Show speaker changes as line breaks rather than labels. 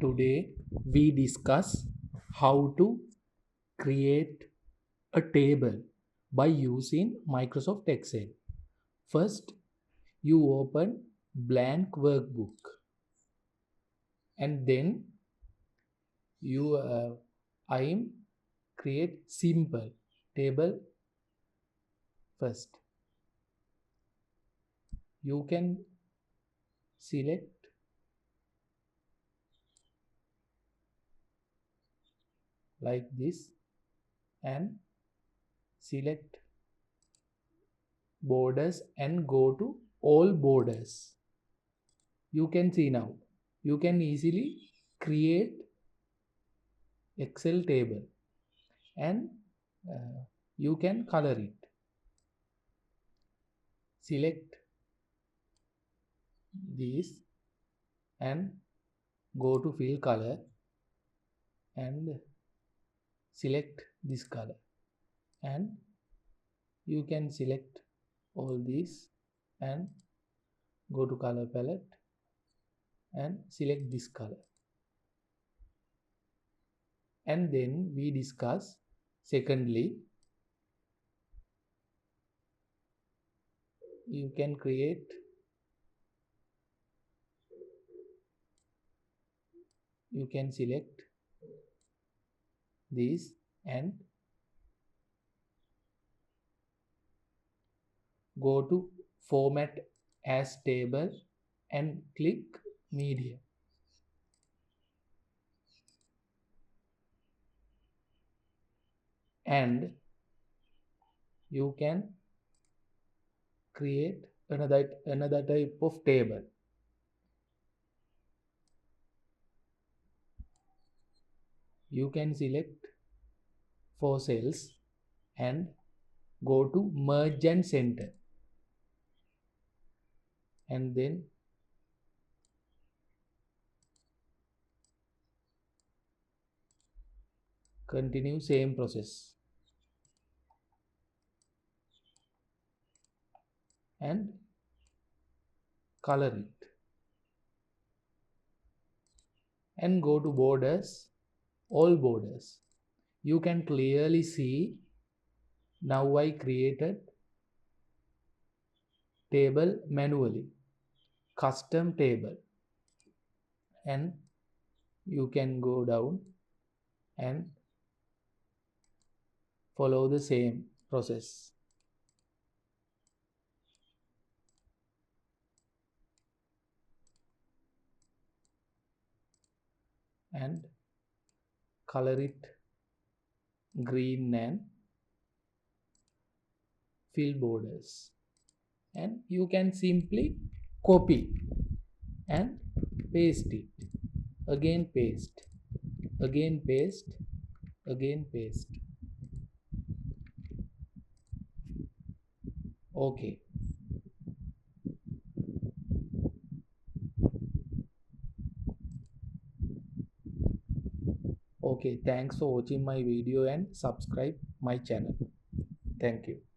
Today we discuss how to create a table by using Microsoft Excel. First, you open blank workbook and then you I'm create simple table first. You can select like this and select borders and go to all borders. You can see now you can easily create Excel table and you can color it. Select this and go to fill color and select this color, and you can select all these and go to color palette and select this color, and then we discuss secondly you can create you can select this and go to format as table and click media, and you can create another type of table. You can select 4 cells and go to merge and center, and then continue same process and color it and go to borders, all borders. You can clearly see now I created table manually, custom table, and you can go down and follow the same process and color it green and fill borders, and you can simply copy and paste it, again paste, again paste, again paste. Okay. Okay, thanks for watching my video and subscribe my channel. Thank you.